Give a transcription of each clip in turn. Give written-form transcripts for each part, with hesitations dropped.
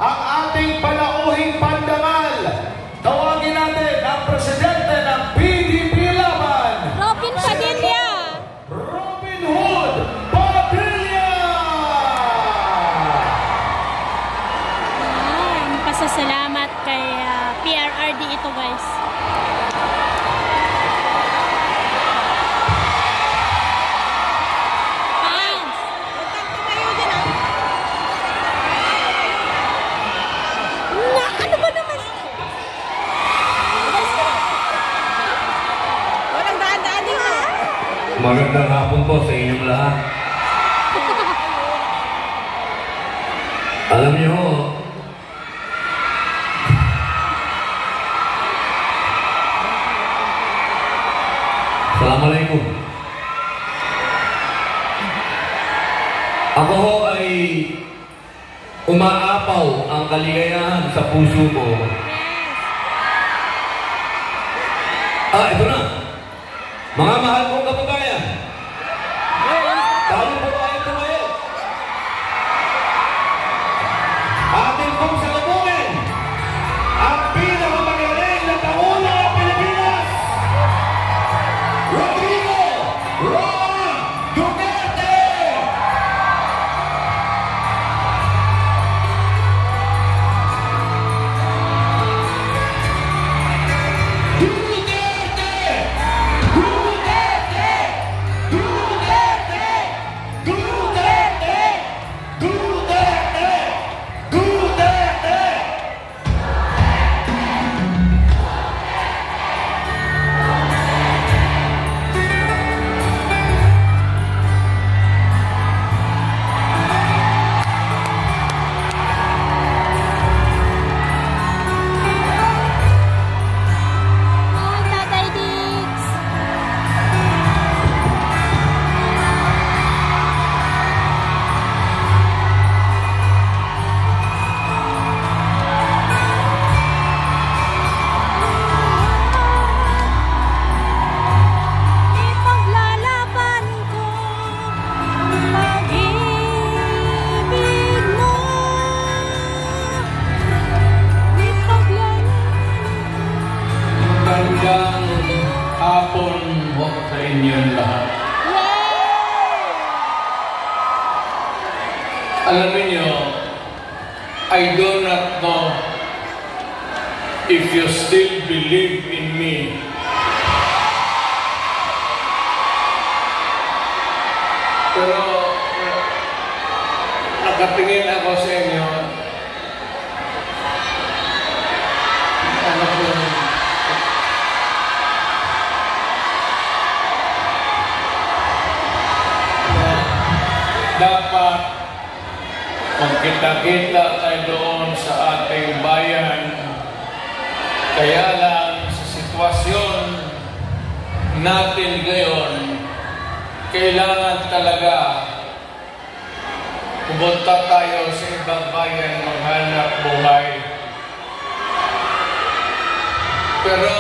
ang ating panauhing pandangal. Tawagin natin ang presidente ng PDP Laban, Robin Padilla. Robin Hood Padilla. Pasasalamat kay PRRD ito, guys. Magandang hapon po sa inyong lahat. Alam niyo, Assalamualaikum. Ako ho ay umaapaw ang kaligayahan sa puso ko. Ito na. Mga mahal kong kababayan, tayo po tayo tumayo. Atin pong salubungin ang pinakamagaling na Pangulo ng Pilipinas, Rodrigo Roa Duterte! Magandang hapon po sa inyong lahat. Alam niyo, I do not know if you still believe in me. Pero nakatingin ako sa inyo. Ano po? Dapat magkita-kita tayo doon sa ating bayan. Kaya lang sa sitwasyon natin ngayon, kailangan talaga pumunta tayo sa ibang bayan maghanap buhay. Pero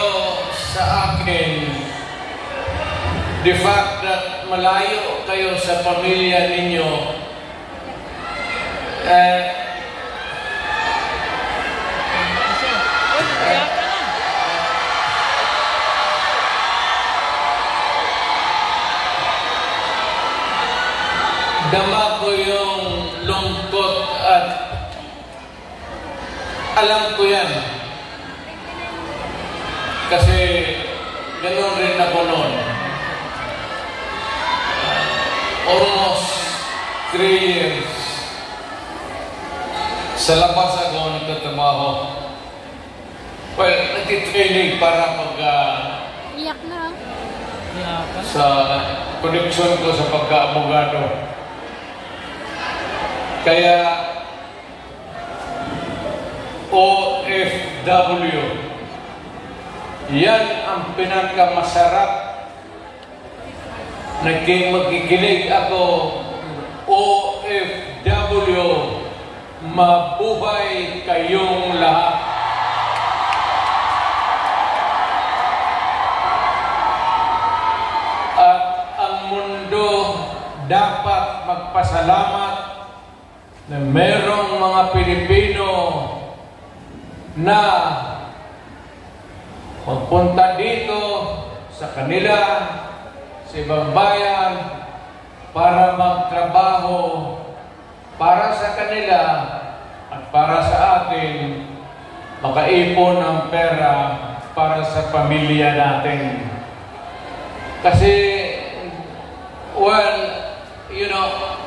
sa akin, the fact that malayo kayo sa pamilya ninyo, dama ko yung lungkot at alam ko yan. Kasi ganoon rin ako noon. Almost 3 years sa labas ako nagtatrabaho. Well, nagtitraining para Iyak na. sa koneksyon ko sa pagka-abogado. Kaya OFW, yan ang pinakamasarap. Magkikinig ako, OFW, mabuhay kayong lahat. At ang mundo dapat magpasalamat na merong mga Pilipino na magpunta dito sa kanila, sa ibang bayan, para magtrabaho para sa kanila at para sa atin, makaipon ng pera para sa pamilya natin. Kasi, well, you know,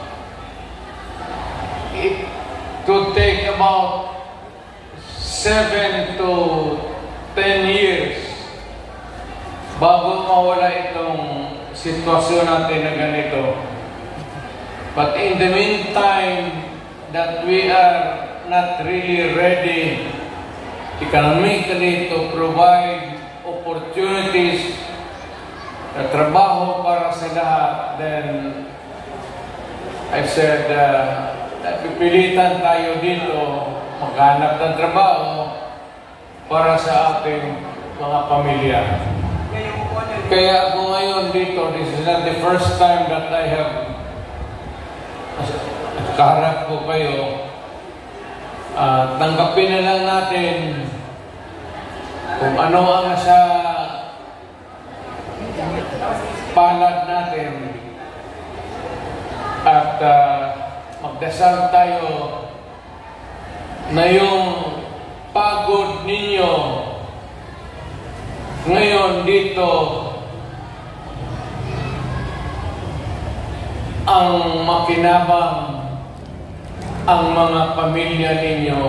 it could take about 7 to 10 years bago mawala itong sitwasyon natin na ganito. But in the meantime, that we are not really ready economically to provide opportunities na trabaho para sa lahat, then I said, pipilitan tayo dito maghanap ng trabaho para sa ating mga pamilya. Kaya ako ngayon dito, this is not the first time that I have kaharap ko kayo. Tanggapin na lang natin kung ano ang nasa palad natin at magdasal tayo na yung pagod ninyo ngayon dito ang makinabang ang mga pamilya ninyo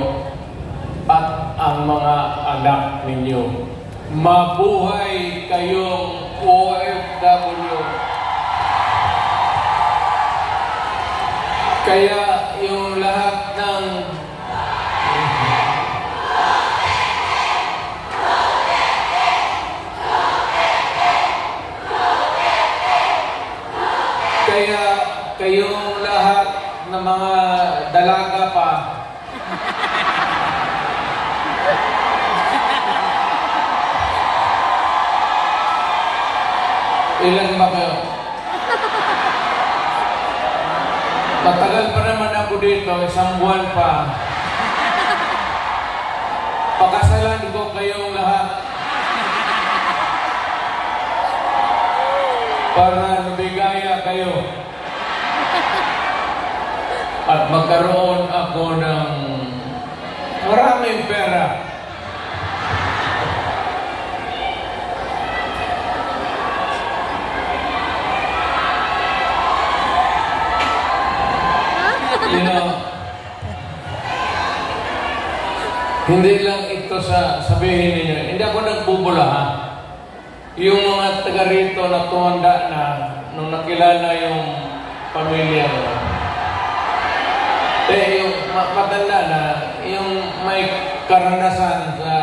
at ang mga anak ninyo. Mabuhay kayong OFW. Kaya yung lahat ng kayong lahat ng mga dalaga pa ilan ba kayo? Matagal pa naman ako dito, isang buwan pa. Pakasalan ko kayong lahat para nabigaya kayo at magkaroon ako ng maraming pera. You know, hindi lang ito sabihin ninyo, hindi ako nagbubula ha. Yung mga taga rito na tumanda na nung nakilala yung pamilya mo. Yung matanda na, yung may karanasan sa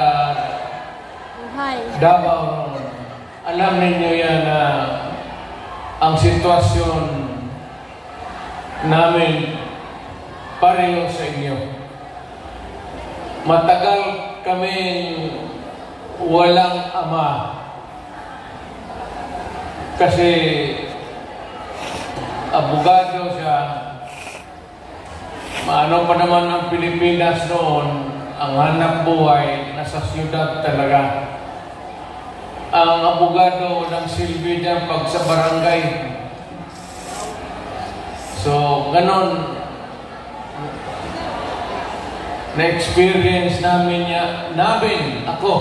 Davao, alam ninyo yan na ang sitwasyon namin pareho sa inyo. Matagal kaming walang ama kasi abogado siya. Maano pa naman ang Pilipinas noon, ang hanap buhay nasa siyudad talaga. Ang abogado ng silbi dyan pag sa barangay. So, ganon na-experience namin ako,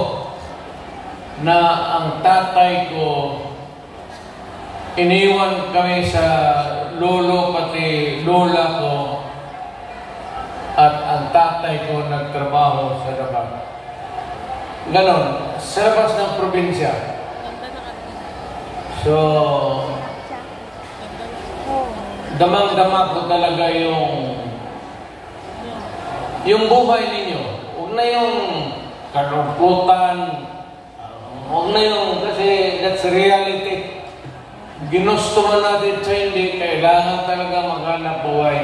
na ang tatay ko, iniwan kami sa lolo pati lola ko, at ang tatay ko nagtrabaho sa labas. Ganon, sa labas ng probinsya. So, damang-dama ko talaga yung buhay ninyo. Huwag na yung kalungkutan. Huwag na yung, kasi that's reality. Ginusto man natin sa hindi, kailangan talaga maghanap buhay.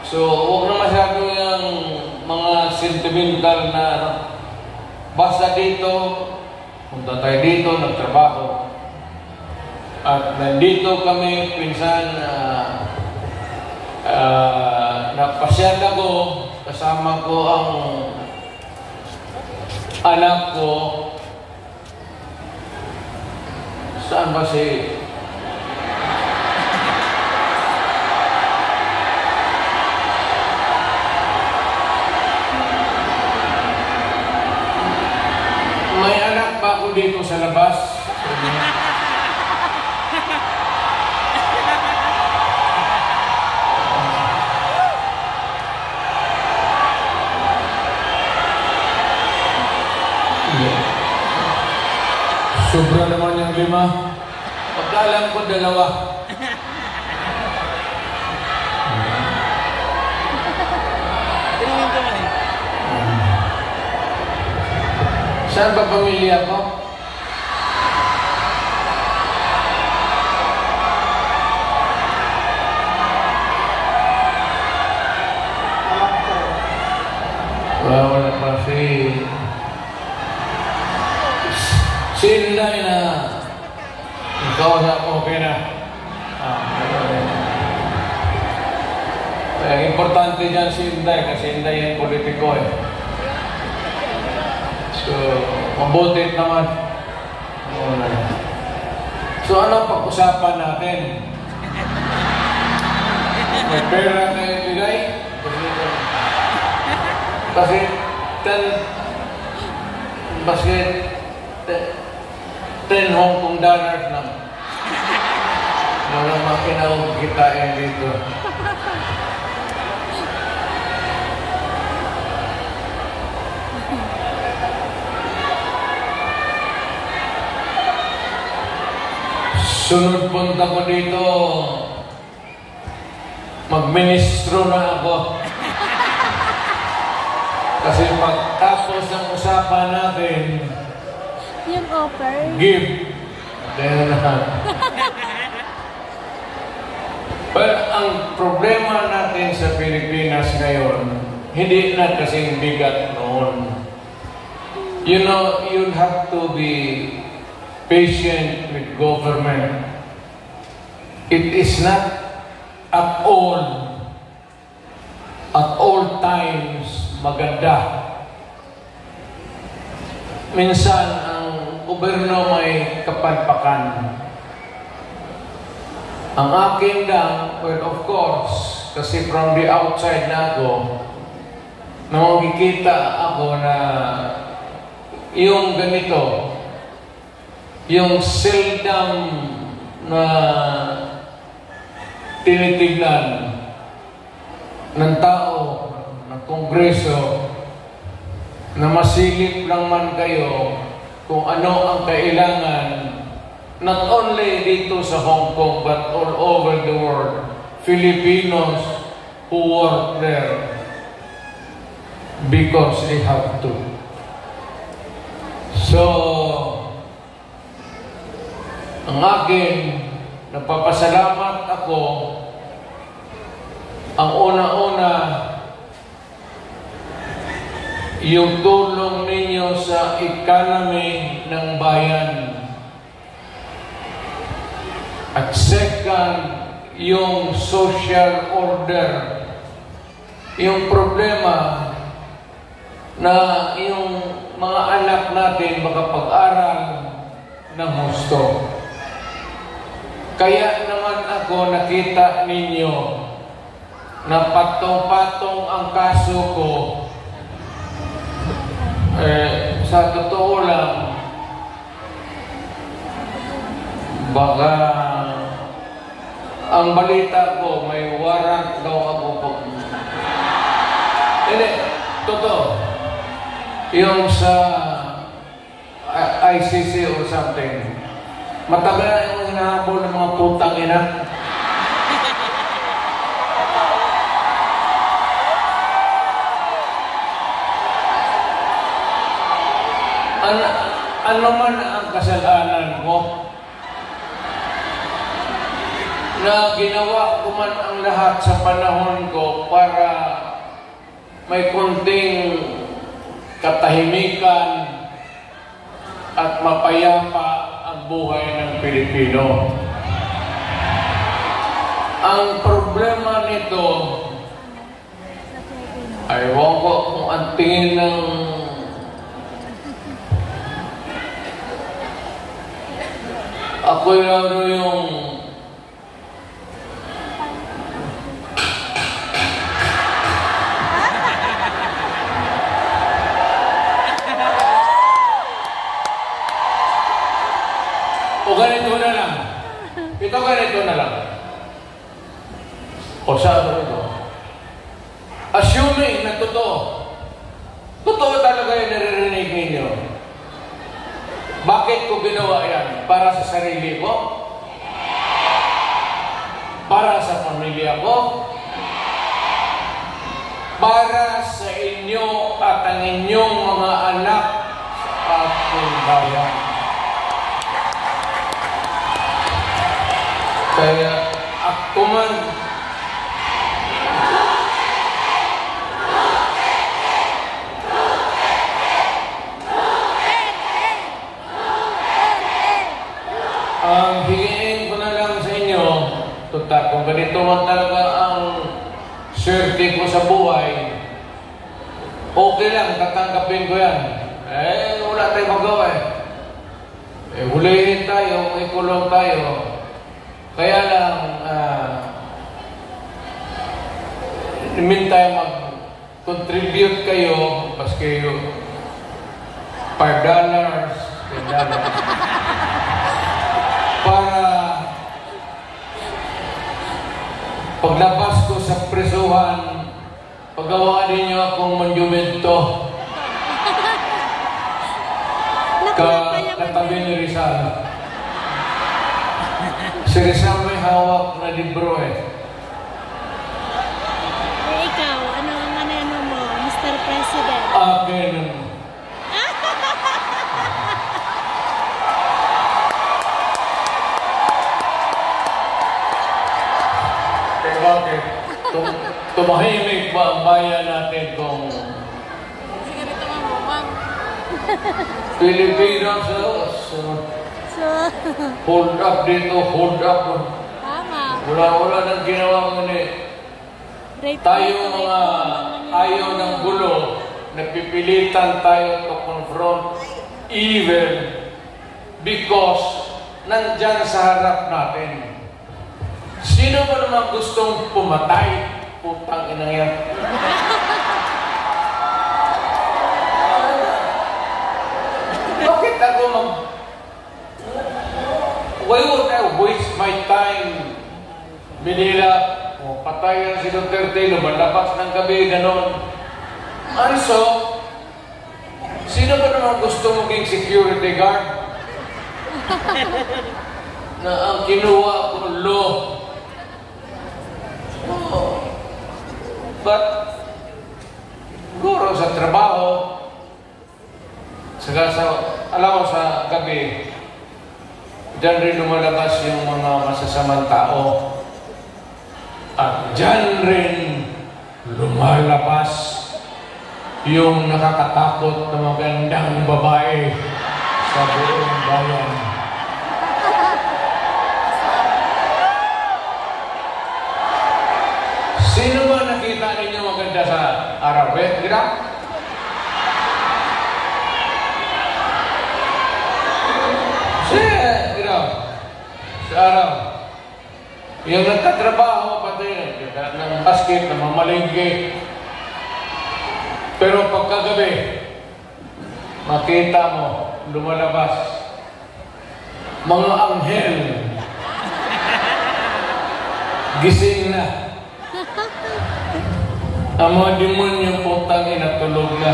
So, huwag na masyado yung mga sentimental na basta dito, punta tayo dito, nagtrabaho. At nandito kami, pinsan, napasyal ako, kasama ko ang anak ko, saan ba si... May anak ba ako dito sa labas? Sobra naman yung 5. Pagkalam ko 2. Saan ba pamilya ko? Wala pa si Inday na ikaw na okay na. Importante dyan si Inday kasi Inday yung politiko eh. So, mabutit naman. So, ano pag-usapan natin? May pera kayo bigay? Kasi 10 Hong Kong dollars na. Wala makinawag kitain dito. Sunod punta ko dito, magministro na ako. Kasi pagtapos ng usapan natin, Yung offer. give. Then, but ang problema natin sa Pilipinas ngayon, hindi na kasing bigat noon. You know, you'd have to be patient with government. It is not at all times maganda. Minsan ang gobyerno may kapalpakan. Ang akin lang, well of course, kasi from the outside na ako, na makikita ako na yung ganito, yung seldom na tinitignan ng tao, ng Kongreso, na masilip lang man kayo kung ano ang kailangan not only dito sa Hong Kong but all over the world. Filipinos who work there because they have to. So, ang akin, nagpapasalamat ako, ang una-una, yung tulong ninyo sa economy ng bayan. At second, yung social order. Yung problema na yung mga anak natin makapag-aral ng husto. Kaya naman ako nakita ninyo na patong-patong ang kaso ko. Sa totoo lang, baka ang balita ko may warrant daw ako po. Hindi, totoo. Yung sa ICC or something. Matagal na yung hinahabol ng mga putang ina. Ano man ang kasalanan mo na ginawa ko man ang lahat sa panahon ko para may konting katahimikan at mapayapa ang buhay ng Pilipino. Ang problema nito ay ewan ko kung ang tingin ng Ako yung o ganito na lang. Ito ganito na lang. O sabi ito. Assuming na totoo. Totoo talaga yung naririnig ninyo. Bakit ko ginawa yan? Para sa sarili ko? Para sa pamilya ko? Para sa inyo at ang inyong mga anak sa ating bayan. Kaya ako man ang hingin ko na lang sa inyo, tuta, kung ganito man talaga ang swerte ko sa buhay, okay lang, tatanggapin ko yan. Wala tayong magawa hulihin tayo, ikulong tayo. Kaya lang, in the meantime, mag-contribute kayo, paski $5, $10, para paglabas ko sa presuhan, pagawaan ninyo akong monumento katabi ni Rizal. Si Rizal may hawak na libro Ikaw, ano ang ano mo, Mr. President? Akin. Bakit? Tumahimik ba ang bayan natin kung Pilipinas hold up dito, hold up. Tama. Wala nang ginawa ngunit. Tayo mga ayaw ng gulo, napipilitan tayo to confront evil because nandyan sa harap natin. Sino ba naman gustong pumatay? Putang inang yan. Bakit ako why would I waste my time? Binila, patayan si Duterte, lumalabas ng gabi, ganon. Also, sino ba naman gusto maging security guard? Na ang kinuha ko law. But, siguro sa trabaho, alam mo sa gabi, diyan rin lumalabas yung mga masasamang tao. At diyan rin lumalabas yung nakakatakot na magandang babae sa buong bayan. Sino ba nakita ninyo maganda sa araw? Gira? Sa araw. Yung nagtatrabaho pati ng basket, ng mamalinggi. Pero pagkagabi, makita mo, lumalabas mga anghel. Gising na. Ang mga demonyo putang inatulog na.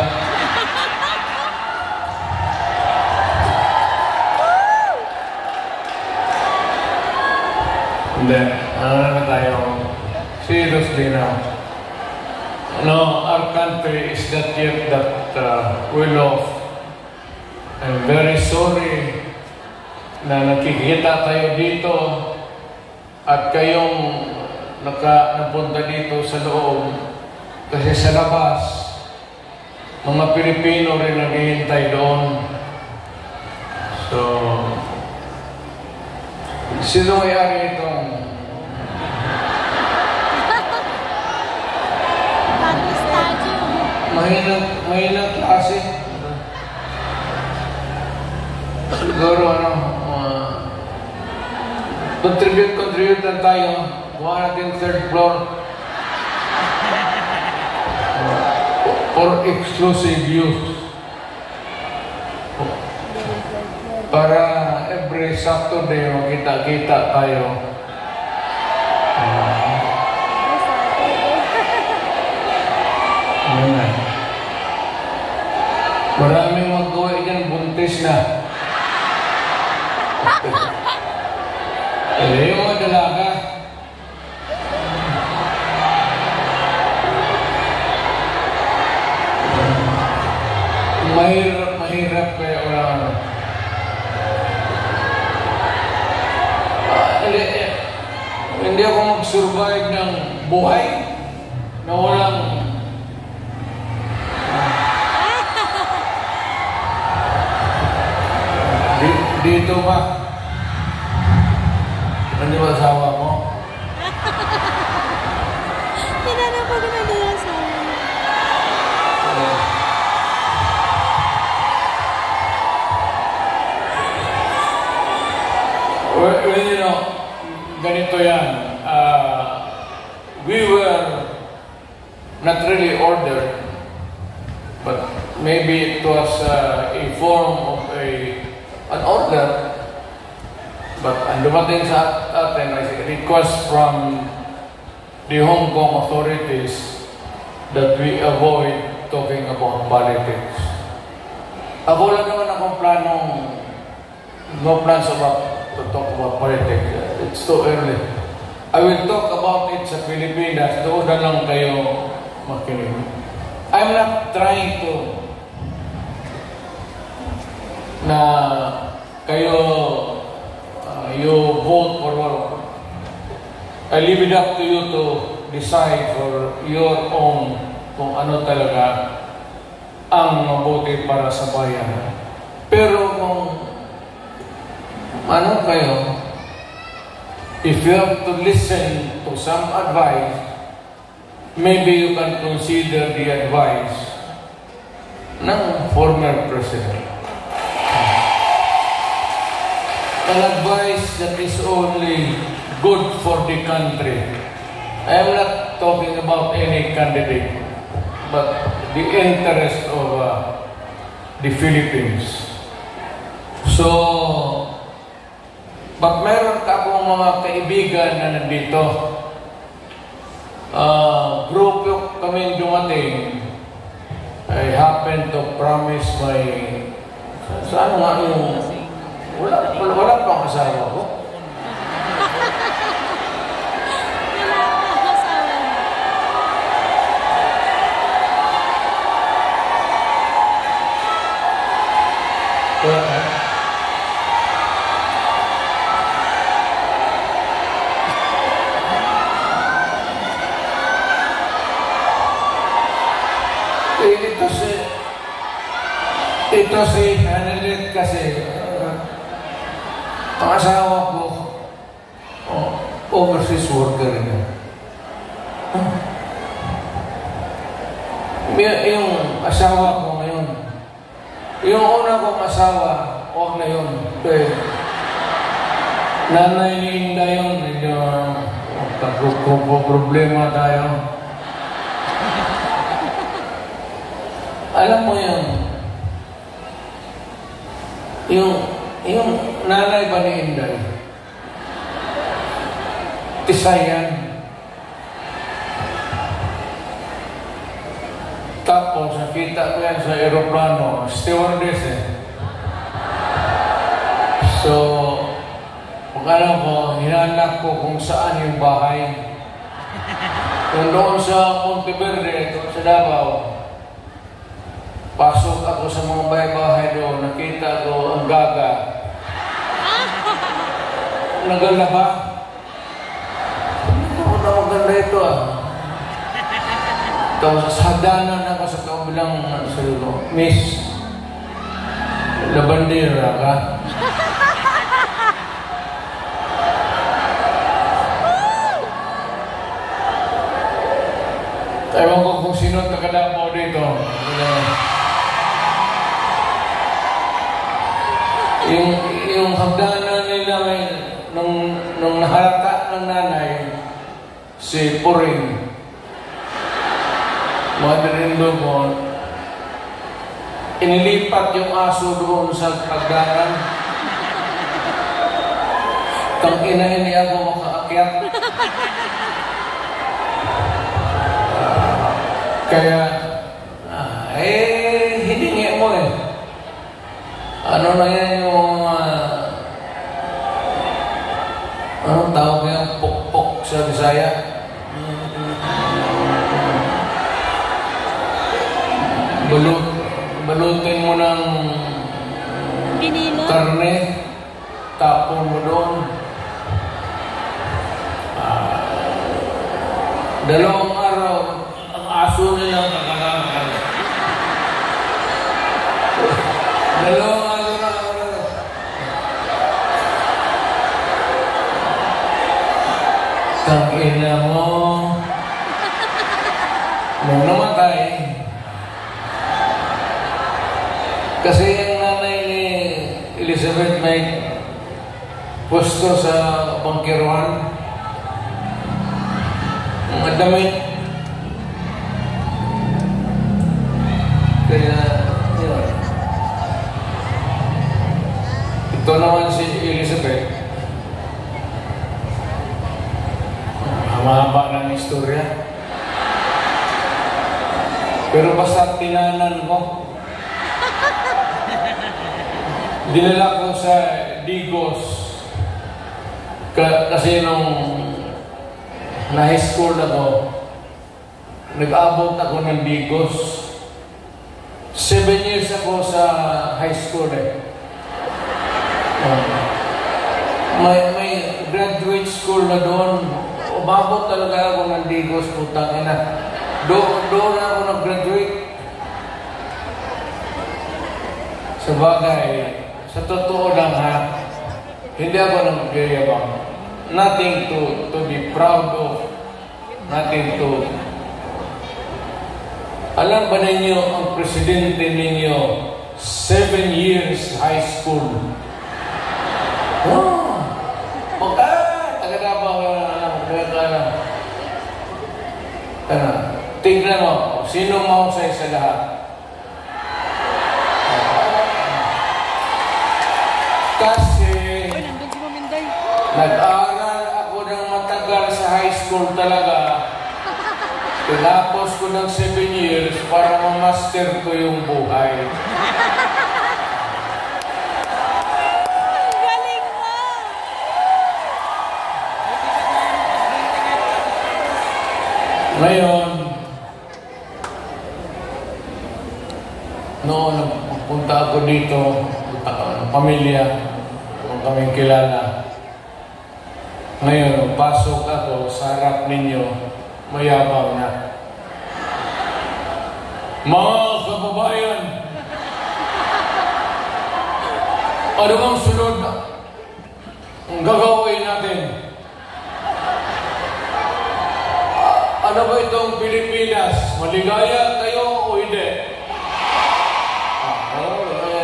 Hindi. Na tayo. Seriously now. Our country is not yet that well off. I'm very sorry na nakikita tayo dito at kayong napunta dito sa loob kasi sa labas mga Pilipino rin naghihintay doon. So, sino may-ari itong mahinang klase? Siguro Contribute lang tayo. Kuha natin third floor. For exclusive use. Para every Saturday makita-kita tayo. Maraming mag-uwi dyan, buntis na. Yung mga dalaga. Mahirap kaya walang ano. Hindi ako mag-survive ng buhay na walang dito ba? Hindi ba asawa mo? Tinanong ko na nila sa Well, you know, ganito yan. We were not really ordered, but maybe it was a form of an order. But ang dumating sa atin ay request from the Hong Kong authorities that we avoid talking about politics. Ako lang naman akong no plans to talk about politics. It's too early. I will talk about it sa Pilipinas. Doon na lang kayo makinig. I'm not trying to na kayo you vote for I leave it up to you to decide for your own kung ano talaga ang mabuti para sa bayan. Pero kung ano kayo, if you have to listen to some advice, maybe you can consider the advice ng former president. An advice that is only good for the country. I am not talking about any candidate, but the interest of the Philippines. So, but meron ka akong mga kaibigan na nandito. Grupo kami dumating. I happen to promise my... Saan nga yung... Wala pang asawa ko. Wala ka? Ito si Annalyn kasi ang asawa ko overseas worker niya. Yung asawa ko ngayon, yung una kong asawa, huwag na yun. Nanay ni Inda yun, medyo problema tayo. Alam mo yun, yung nanay ba ni Inday? Tisayan. Tapos, nakita ko yan sa aeroplano, stewardess eh. So, kung alam ko, hinahanap ko kung saan yung bahay. Kung doon sa Monteverde, doon sa Davao, pasok ako sa mga bahay-bahay doon, nakita ko ang gaga. Nagalaba. Ano na maganda ito ah. Tapos sa hagdanan ako sa kabilang salulo, Miss, labandera ka? Ewan ko kung sino takadapo dito. Yung hagdanan nila may nung nahalata ng nanay, si Puring, mother-in-law mo, inilipat yung aso doon sa pagdaran. Tangina, hindi ako makaakyat. Kaya, hiningi mo eh. Ano na yan yung, anong tawag yan? Pok-pok sa Bisaya. Balutin mo ng Pinilo. karne, tapon mo doon. Dalawang araw, ang aso nilang kakalakan. Dalawang araw na ako. Tangina mo. Nung namatay, kasi yung nanay ni Elizabeth may pwesto sa bangkiruan. Mga damit. Kaya, yun. Ito naman si Elizabeth. Mahaba ng istorya. Pero basta tinanan ko. Dinala ko sa Digos. Kasi nung na-high school ako, nag-abot ako ng Digos. 7 years ako sa high school eh. May graduate school na doon. Umabot talaga ako ng Digos, putang ina. Doon ako nag-graduate. Sa bagay, sa totoo lang ha, hindi ako nag-gayabang. Nothing to be proud of. Nothing to... Alam ba ninyo, ang presidente ninyo, 7 years high school. Oh! Tingnan mo, sino mahusay sa lahat? Kasi nag-aral ako ng matagal sa high school talaga. Tinapos ko ng 7 years para ma-master ko yung buhay. Galing mo! Ngayon, noon punta ako dito, pamilya, kung kaming kilala. Ngayon, pasok ako sa harap ninyo, mayabang na. Mga kababayan, ano bang sunod ang gagawin natin? Ano ba itong Pilipinas? Maligaya kayo o hindi?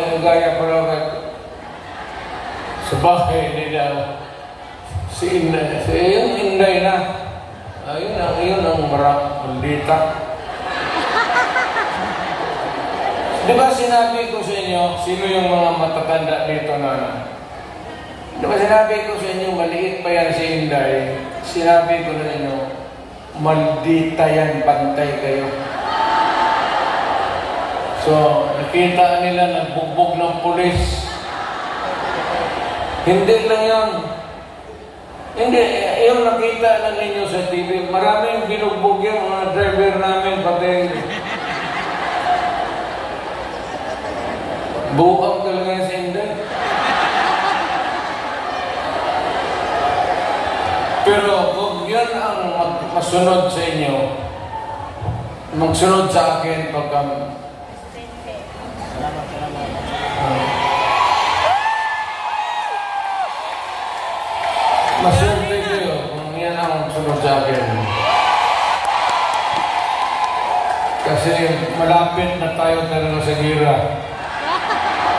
Maligaya pa lang sa bahay nila. Yung Inday na. Ayun ang marap, maldita. Di ba sinabi ko sa inyo, sino yung mga matatanda dito na? Di ba sinabi ko sa inyo, maliit pa yan si Inday? Sinabi ko na inyo, maldita yan, pantay kayo. So, nakita nila nagbugbog ng pulis. Hindi lang yan. Hindi, yung nakita lang ninyo sa TV, maraming binugbog yung mga driver namin, pati buhang talaga sa Inday. Pero kung yan ang masunod sa inyo, magsunod sa akin pagka maswerte kayo kung yan ang sunod sa akin. Kasi malapit na tayo talaga sa gira.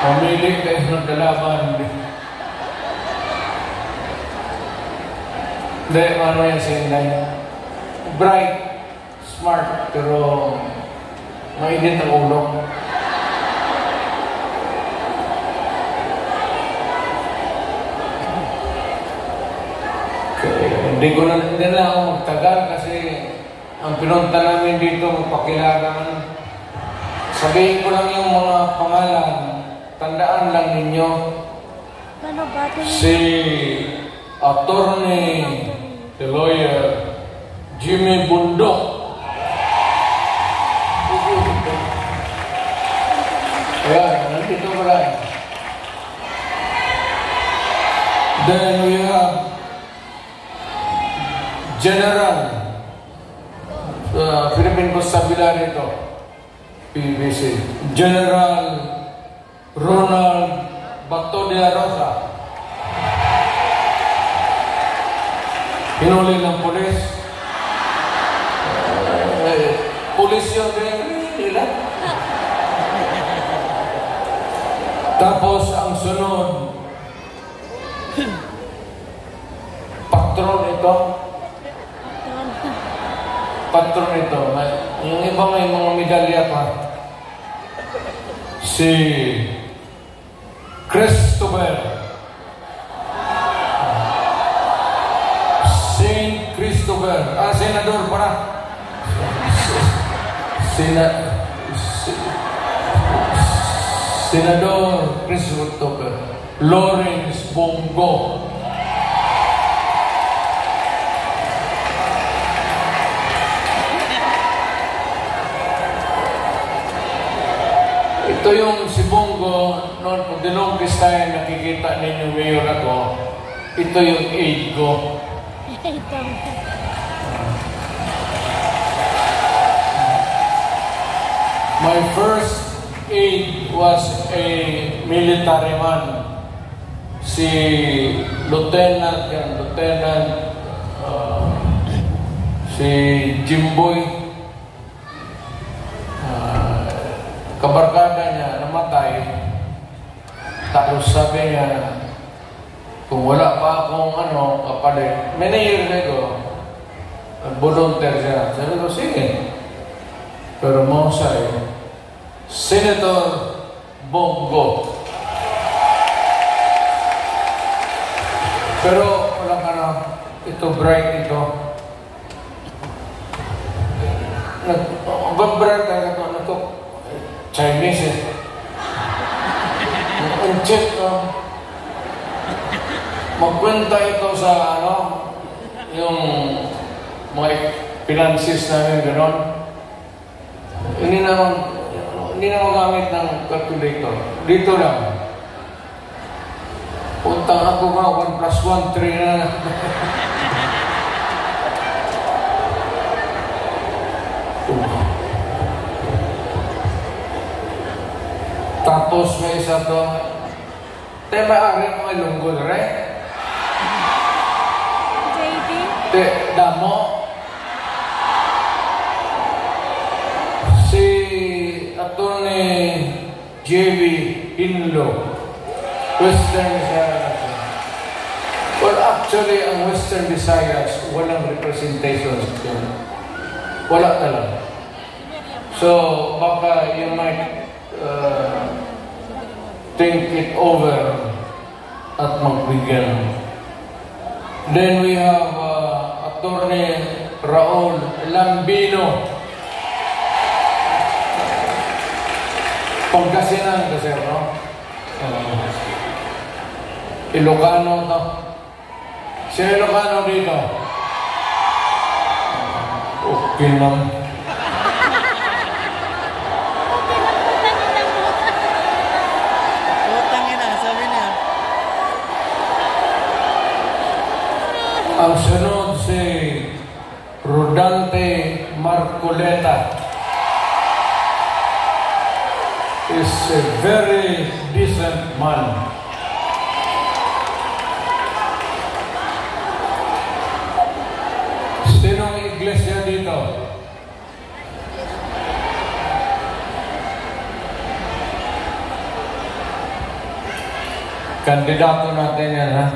Pamili kayo ng kalaban. Hindi, ano yan si Inday? Bright, smart, pero mainit ang ulo. Hindi na ako magtagal kasi ang pinunta namin dito magpakilala. Sabihin ko lang yung mga pangalan, tandaan lang ninyo. Ano ba? Si Attorney, the lawyer, Jimmy Bundok. Ayan, nandito pala. Then we have General Philippine Constabulary ito, PBC. General Ronald Bato de la Rosa. Hinuli ng pulis. Pulis yun din nila. Tapos ang sunod, patron ito. Patron ito. Yung iba may mga medalya pa. Si Christopher. Saint Christopher. Senador para. Senador Christopher. Lawrence Bongo. Ito yung si Bongo, noon po, the longest time nakikita ninyo mayor ako, ito yung aide ko. My first aide was a military man. Si Lieutenant, si Jimboy. Kabarkada niya namatay, tapos sabi niya, kung wala pa akong kapalit, many years ago, volunteer siya. Sabi ko, sige. Pero mahusay, Senator Bongo. Pero walang ito bright ito. Nag-bright ito. Chinese ang check magkwenta ito sa yung mga finances namin gano'n. Hindi na magamit ng calculator. Dito lang. Puntang ako nga 1 plus 1, 3 na. Tapos may isa to, tayo maaari mga lunggol, right? JD? Damo. Si Attorney JB Inlo, Western Visayas. Well, actually, ang Western Visayas, walang representation. Wala talaga. So, baka you might think it over at magbigyan. Then we have Attorney Raul Lambino. Pagkasinan kasi, no? Ilocano to. Sino Ilocano dito? Okay lang. Ang sunod si Rodante Marcoleta is a very decent man. Sinong iglesia dito? Kandidato natin yan, ha?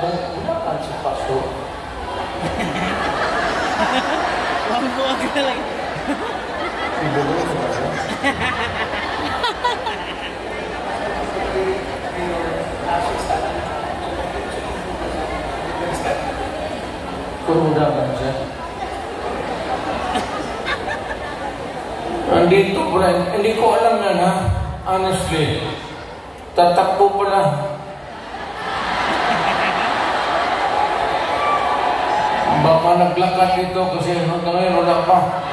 bulakan si pastor. Wag ka lang. Ibubuhay ko ba siya? Kurudaman siya. Andito pala, hindi ko alam yan ha, honestly. Tatakbo pala. Baka naglakad dito kasi hanggang ngayon wala pa.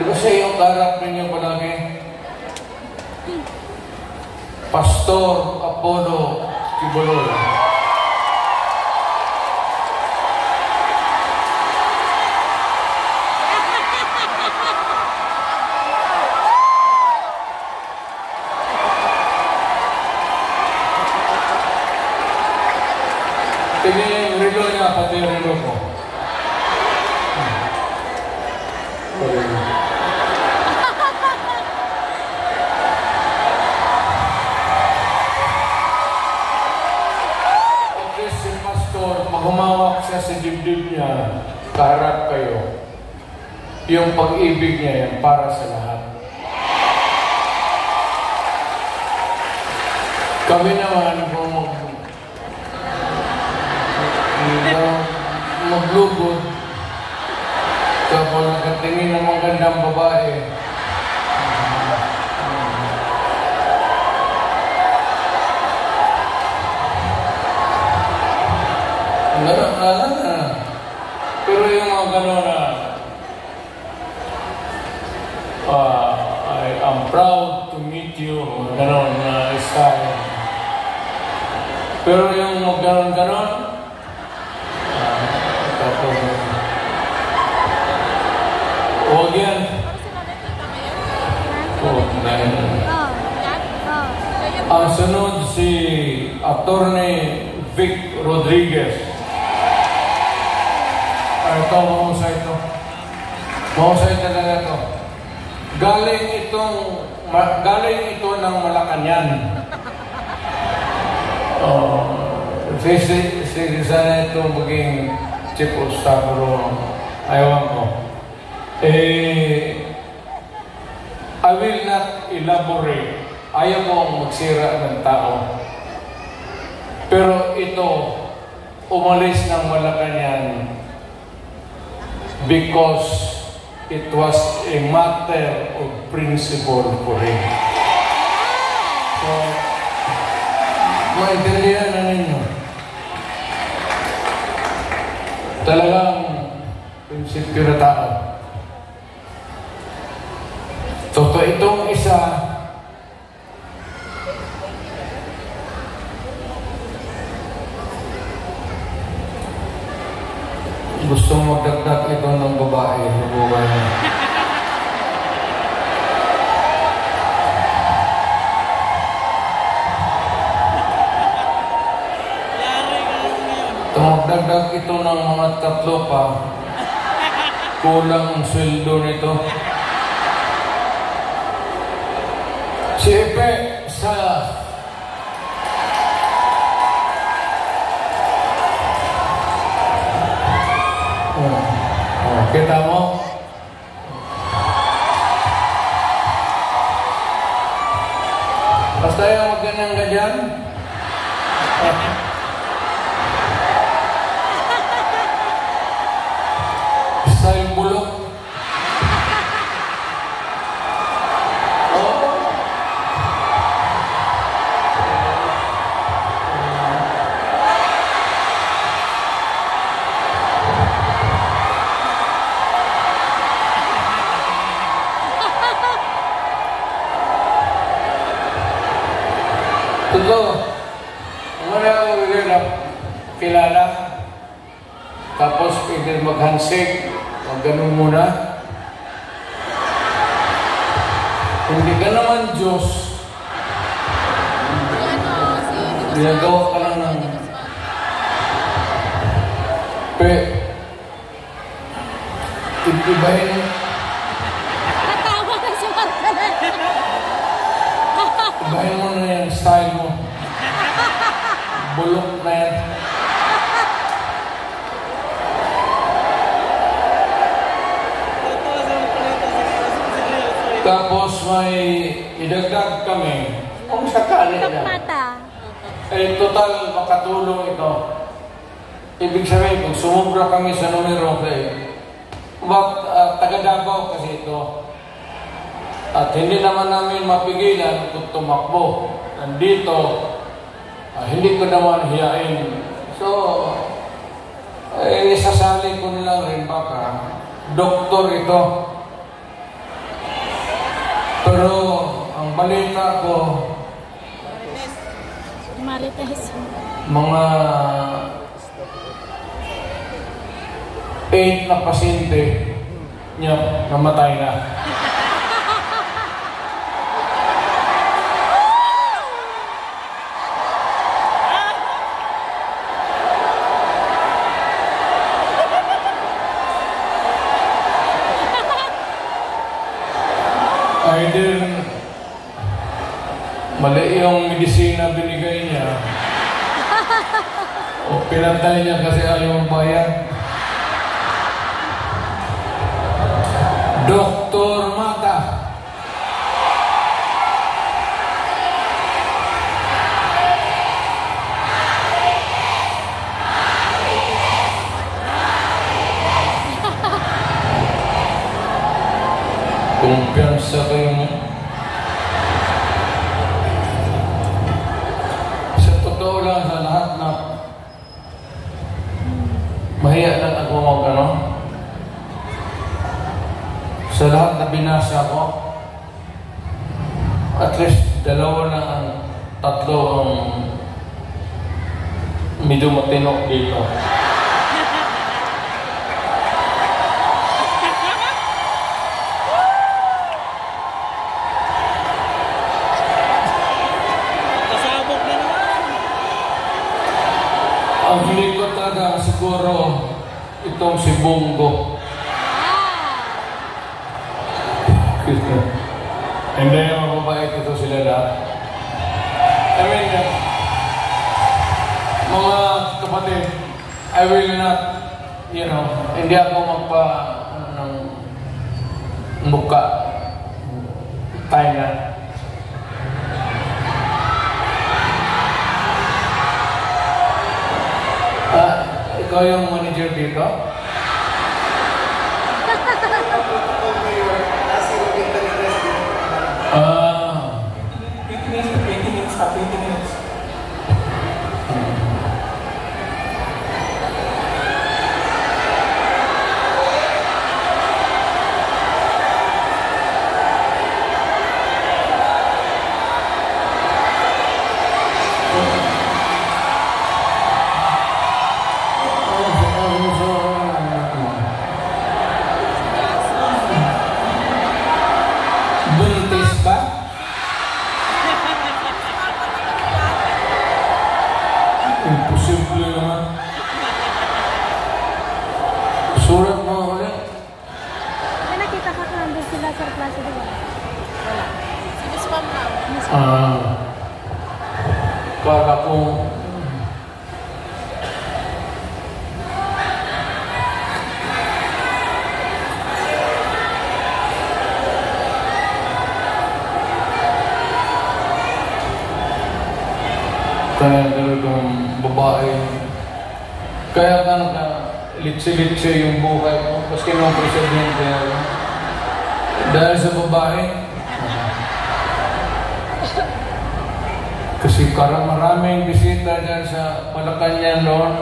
Kasi yung karap ninyo palagi. Pastor Apollo Kibolol. Tingnan yung relo niya, pati yung relo ko. Okay, si pastor, maghumawak siya sa dibdib niya, kaharap kayo. Yung pag-ibig niya yan para sa lahat. Kami naman, kung maglugod kapag nakatingin ng magandang babae. Gano'n na. Pero yung mga gano'n na I am proud to meet you, gano'n na style. Pero yung mag-gano'n, huwag yan. Ang sunod si Attorney Vic Rodriguez. Ito, mahusay ito. Mahusay talaga ito. Galing ito ng Malacanang. Sige sana ito maging chief of staff, pero ayaw ko. I will not elaborate. Ayaw ko magsira ng tao. Pero ito, umalis ng Malacanang because it was a matter of principle for him. So, maintindihan na ninyo. Talagang prinsipyo na tao. Totoo itong isa, gusto magdagdag ito ng babae sa buhay niya. Magdagdag ito ng mga 3 pa, kulang ang sweldo nito. Si Epe sa kita mo? Basta yung ganyan-ganyan. Style bulok. Totoo. Wala akong kilala. Tapos pwede mag-handshake. Ganun muna. Hindi ka naman Diyos. Ginagawa ka lang ng ibahin mo. Natawa na si Marta. Ibahin mo na yung style mo. bulok na yan. Tapos may idagdag kami. Kung sakali na. Mata. Eh, total makatulong ito. Ibig sabihin, kung sumubra kami sa numero, taga Davao kasi ito. At hindi naman namin mapigilan kung tumakbo. Nandito, hindi ko naman hiyain. So, sasali ko nilang rin baka. Doktor ito. Pero, ang balita ko, Marites. mga 8 na pasyente niya namatay na. Either mali yung medisina binigay niya o pinantay niya kasi ayaw bayad. Dr. Mata. Kumpiyansa kayo mo. Sa totoo lang sa lahat na mahiya lang ako mag sa lahat na binasa ko, at least 2 na ang 3 ang medyo matinok dito. Ang hindi ko talaga siguro itong si Bongo. Hindi naman mabait ito sila lahat. I mean, mga kapatid, I will not, hindi ako magpa ng muka. Time na. Ikaw yung manager dito? Buntis ba? Imposible naman. Surat mo ulit. May nakita ka nandun sila sa klase, di ba? Wala. Spam lang. Kala ko kaya talagang babae. Kaya litsi-litsi yung buhay ko. Paski nung presidente ako. Dahil sa babae. Kasi maraming bisita dyan sa Malacanang noon.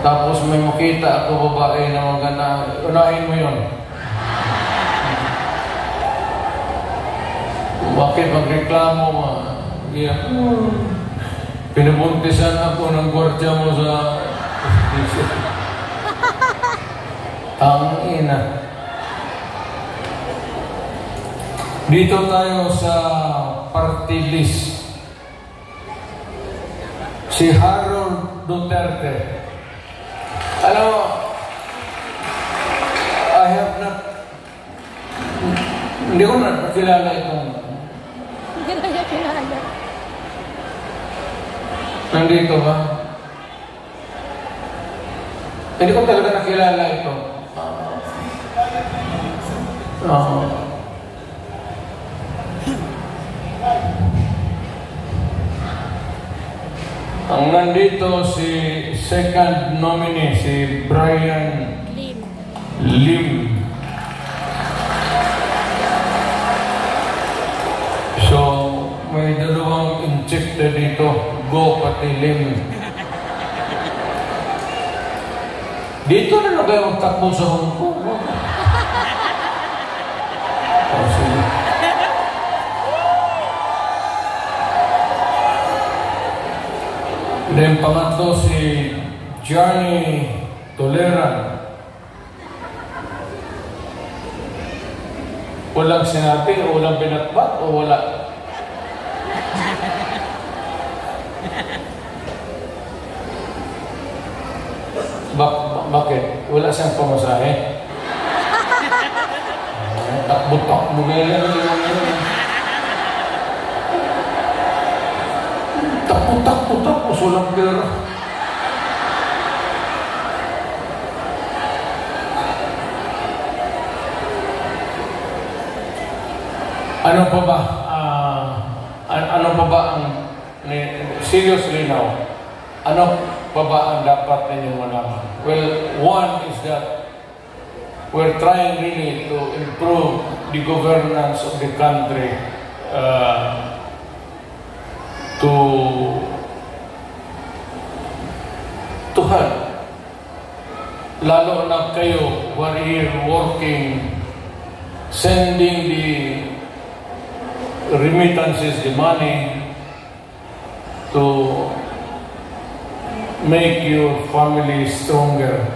Tapos may makita ako babae na maganda. Unahin mo yun. Bakit magreklamo mo? Yeah. Pinabuntisan ako ng gwardiya mo sa Tangina. Dito tayo sa party list. Si Harold Duterte. Alam mo, I have not, hindi ko na kilala itong. Hindi na niya kilala. Nandito ba? Hindi ko talaga nakilala ito. Ang nandito si second nominee, si Brian Lim. So, may dalawang injected dito. Go pati Lim. Dito na lang kayo magtakbo sa Hong Kong. Oh, sige. Then pangatlo si Johnny Toleran. Walang sinabi o walang binatbat o wala? Bakit? Wala siyang pamasahe? Takbo-takbo ganyan. Takbo, sulang pera. Ano pa ba? Ano pa ba ang seriously now? Ano pa ba ang dapat ninyong malaman? Well, one is that we're trying really to improve the governance of the country to help. Lalo na kayo who are here working, sending the remittances, the money to make your family stronger.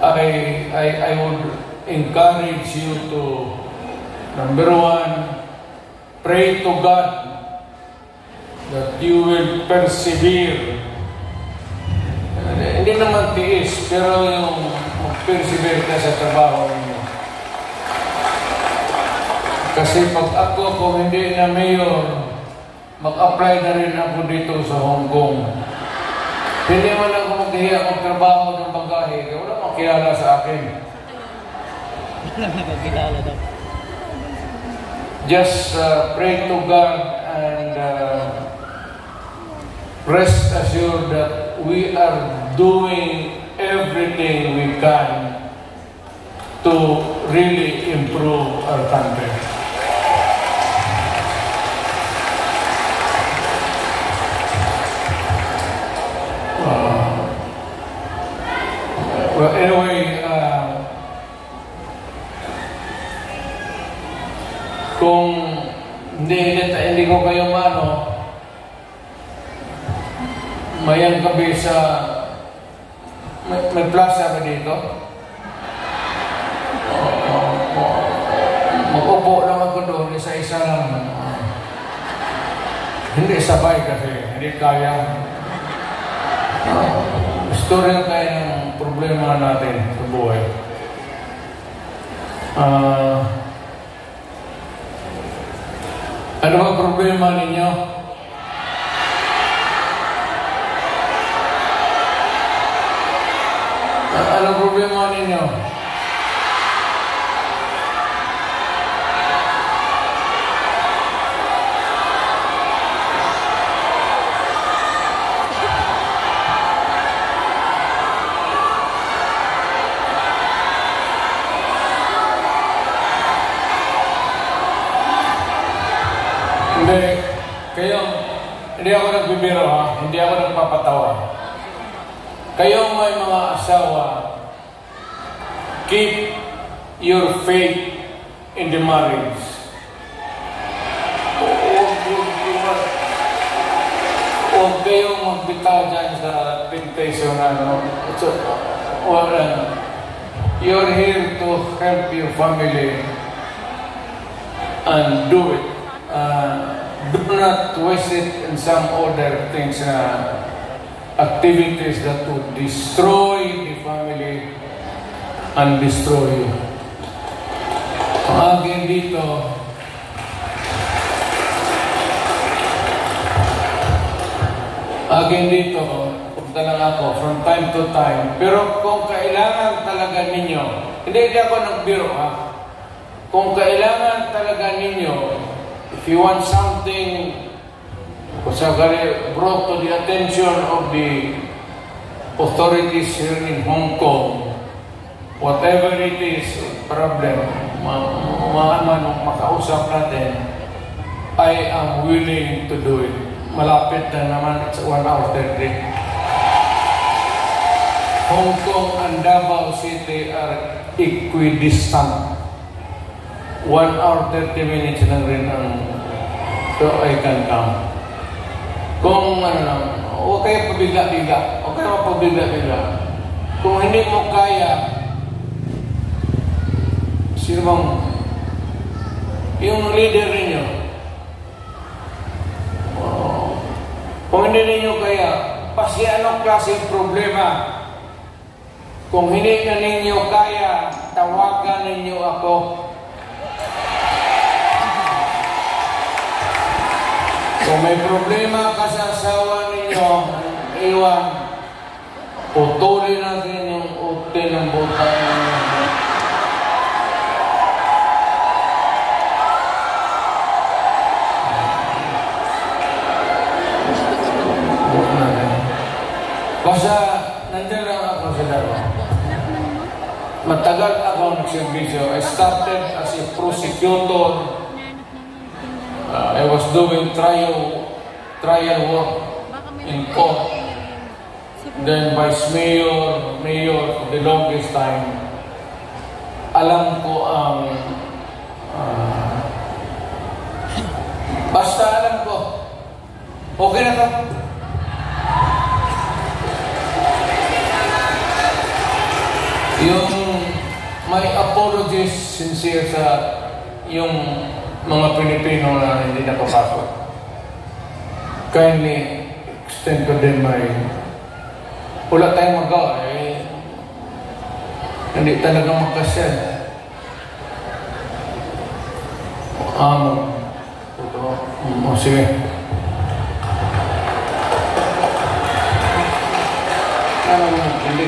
I would encourage you to, number one, pray to God that you will persevere. Hindi naman tiis, pero yung mag-persevere ka sa trabaho ninyo. Kasi pag ako, kung hindi na mayor, mag-apply na rin ako dito sa Hong Kong. Hindi man ako maghihiya magtrabaho ng banggahe, kaya wala makilala sa akin. Just pray to God and rest assured that we are doing everything we can to really improve our country. Well, anyway, kung hindi ko kayo mayang gabi sa may plaza ba dito? Mag-upo lang ako doon, isa-isa lang. Hindi sabay kasi, hindi kaya. Istorya tayo ng problema natin sa buhay. Ano ba problema ninyo? Ano problema ninyo? Hindi ako nagbibiro ha, hindi ako nagpapatawa. Kayong may mga asawa, keep your faith in the marriage. Huwag kayong magbitaw dyan sa temptation, you're here to help your family and do it. Do not waste it in some other things, activities that would destroy the family and destroy you. Ang akin dito, Again dito, punta lang ako from time to time. Pero kung kailangan talaga ninyo, hindi ako nagbiro ha. Kung kailangan talaga ninyo, if you want something, brought to the attention of the authorities here in Hong Kong, whatever it is, problem, makausap natin, I am willing to do it. Malapit na naman, it's 1 hour 30. Hong Kong and Davao City are equidistant. 1 hour 30 minutes lang rin ang so I can come. Kung ano lang, huwag kayo pabigla-bigla. Huwag kayo mapabigla-bigla. Kung hindi mo kaya, sino bang yung leader ninyo? Kung hindi ninyo kaya, pasi anong klaseng problema? Kung hindi na ninyo kaya, tawagan ninyo ako. Kung may problema ka sa asawa ninyo, iwan, putulin natin yung uti ng buta ninyo. Basta, nandiyan lang ako sa dalawa. Matagal ako nagservisyo. I started as a prosecutor. I was doing trial work in court. Then vice mayor for the longest time. Alam ko ang basta alam ko. Okay na to. Yung may apologies sincere sa yung mga Pilipino na hindi nakapasok. Kindly extend to them my wala tayong magawa eh. Hindi talaga magkasya. Sige. Hindi.